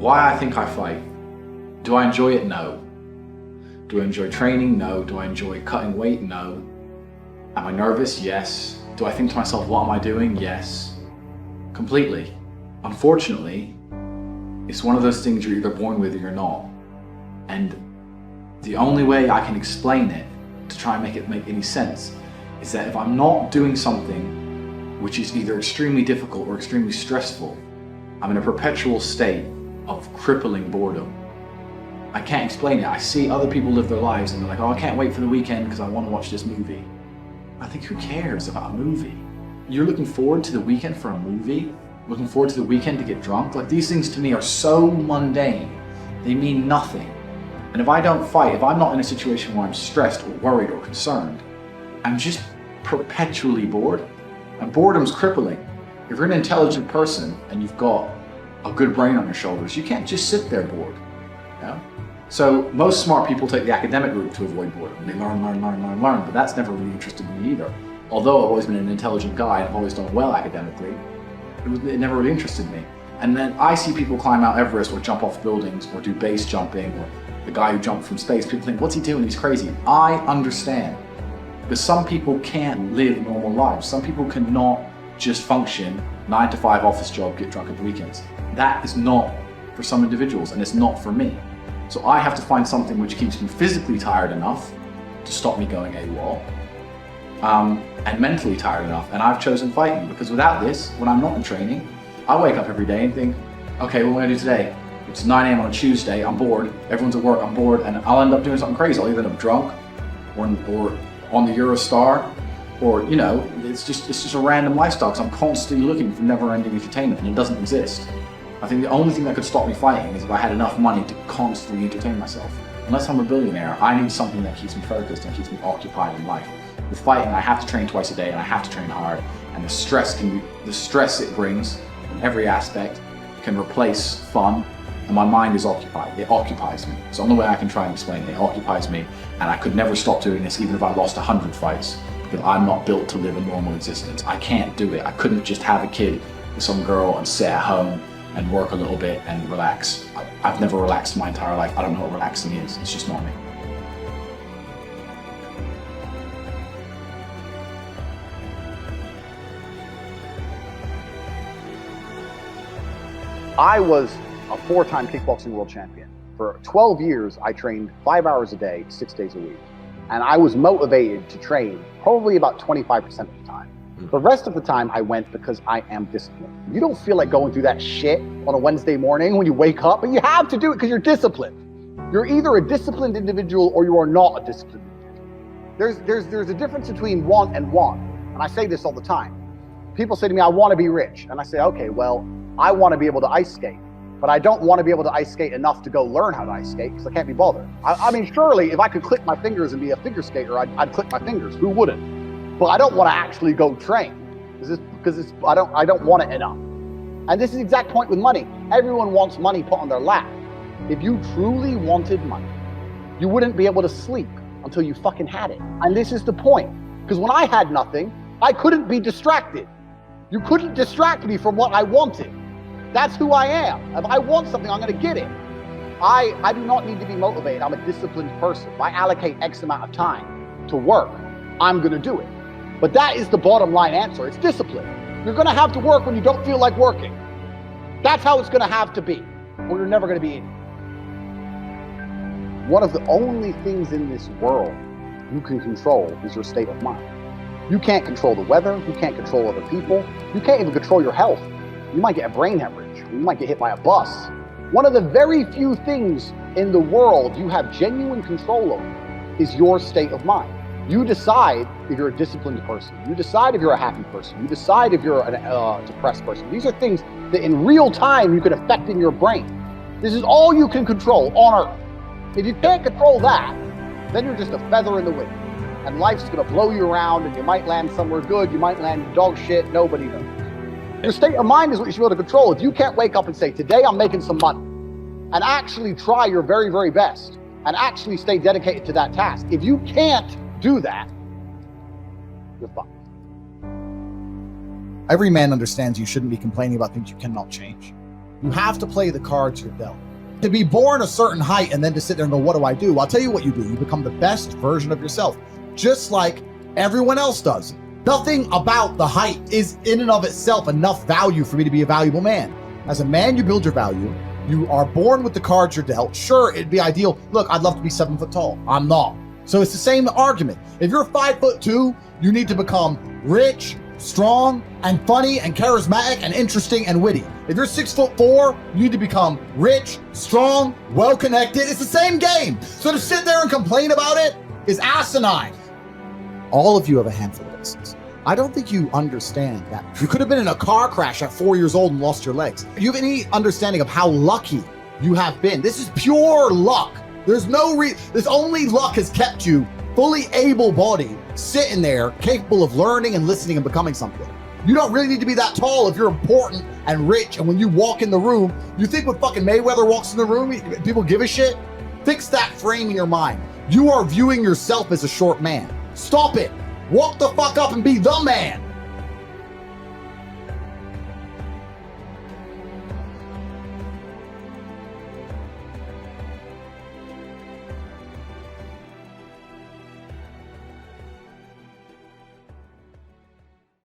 Why I think I fight. Do I enjoy it? No. Do I enjoy training? No. Do I enjoy cutting weight? No. Am I nervous? Yes. Do I think to myself, what am I doing? Yes. Completely. Unfortunately, it's one of those things you're either born with or you're not. And the only way I can explain it to try and make it make any sense is that if I'm not doing something which is either extremely difficult or extremely stressful, I'm in a perpetual state of crippling boredom. I can't explain it. I see other people live their lives and they're like, oh, I can't wait for the weekend because I want to watch this movie. I think, who cares about a movie? You're looking forward to the weekend for a movie? Looking forward to the weekend to get drunk? Like, these things to me are so mundane. They mean nothing. And if I don't fight, if I'm not in a situation where I'm stressed or worried or concerned, I'm just perpetually bored. And boredom's crippling. If you're an intelligent person and you've got a good brain on your shoulders, you can't just sit there bored. You know? So most smart people take the academic route to avoid boredom. They learn, but that's never really interested me either. Although I've always been an intelligent guy and I've always done well academically, it never really interested me. And then I see people climb Mount Everest or jump off buildings or do base jumping, or the guy who jumped from space. People think, what's he doing? He's crazy. I understand. Because some people can't live normal lives. Some people cannot just function 9-to-5 office job, get drunk at the weekends. That is not for some individuals, and it's not for me. So I have to find something which keeps me physically tired enough to stop me going AWOL, and mentally tired enough. And I've chosen fighting, because without this, when I'm not in training, I wake up every day and think, okay, what am I gonna do today? It's 9 a.m. on a Tuesday, I'm bored, everyone's at work, I'm bored, and I'll end up doing something crazy. I'll either end up drunk or on the Eurostar, or, you know, it's just a random lifestyle, because I'm constantly looking for never-ending entertainment, and it doesn't exist. I think the only thing that could stop me fighting is if I had enough money to constantly entertain myself. Unless I'm a billionaire, I need something that keeps me focused and keeps me occupied in life. With fighting, I have to train twice a day, and I have to train hard, and the stress it brings in every aspect can replace fun, and my mind is occupied. It occupies me. It's the only way I can try and explain it. It occupies me, and I could never stop doing this even if I lost 100 fights, because I'm not built to live a normal existence. I can't do it. I couldn't just have a kid with some girl and sit at home and work a little bit and relax. I've never relaxed my entire life. I don't know what relaxing is. It's just not me. I was a 4-time kickboxing world champion. For 12 years, I trained 5 hours a day, 6 days a week. And I was motivated to train probably about 25% of the time. The rest of the time I went because I am disciplined. You don't feel like going through that shit on a Wednesday morning when you wake up, but you have to do it because you're disciplined. You're either a disciplined individual or you are not a disciplined individual. There's a difference between want and want. And I say this all the time. People say to me, I want to be rich. And I say, okay, well, I want to be able to ice skate, but I don't want to be able to ice skate enough to go learn how to ice skate because I can't be bothered. I mean, surely if I could click my fingers and be a figure skater, I'd click my fingers. Who wouldn't? But I don't want to actually go train because I don't want it enough. And this is the exact point with money. Everyone wants money put on their lap. If you truly wanted money, you wouldn't be able to sleep until you fucking had it. And this is the point. Because when I had nothing, I couldn't be distracted. You couldn't distract me from what I wanted. That's who I am. If I want something, I'm gonna get it. I do not need to be motivated. I'm a disciplined person. If I allocate X amount of time to work, I'm gonna do it. But that is the bottom line answer. It's discipline. You're gonna have to work when you don't feel like working. That's how it's gonna have to be, or you're never gonna be in it. One of the only things in this world you can control is your state of mind. You can't control the weather, you can't control other people, you can't even control your health. You might get a brain hemorrhage, you might get hit by a bus. One of the very few things in the world you have genuine control over is your state of mind. You decide if you're a disciplined person, you decide if you're a happy person, you decide if you're a depressed person. These are things that in real time you can affect in your brain. This is all you can control on Earth. If you can't control that, then you're just a feather in the wind. And life's gonna blow you around and you might land somewhere good, you might land in dog shit, nobody knows. Your state of mind is what you should be able to control. If you can't wake up and say, today I'm making some money, and actually try your very, very best, and actually stay dedicated to that task. If you can't do that, you're fucked. Every man understands you shouldn't be complaining about things you cannot change. You have to play the cards you're dealt. To be born a certain height and then to sit there and go, what do I do? I'll tell you what you do. You become the best version of yourself, just like everyone else does. Nothing about the height is in and of itself enough value for me to be a valuable man. As a man, you build your value. You are born with the cards you're dealt. Sure, it'd be ideal. Look, I'd love to be 7 foot tall. I'm not. So it's the same argument. If you're 5'2", you need to become rich, strong, and funny, and charismatic, and interesting, and witty. If you're 6'4", you need to become rich, strong, well-connected. It's the same game. So to sit there and complain about it is asinine. All of you have a handful of aces. I don't think you understand that. You could have been in a car crash at 4 years old and lost your legs. Do you have any understanding of how lucky you have been? This is pure luck. There's no this only luck has kept you fully able-bodied, sitting there, capable of learning and listening and becoming something. You don't really need to be that tall if you're important and rich, and when you walk in the room, you think when fucking Mayweather walks in the room, people give a shit? Fix that frame in your mind. You are viewing yourself as a short man. Stop it. Walk the fuck up and be the man.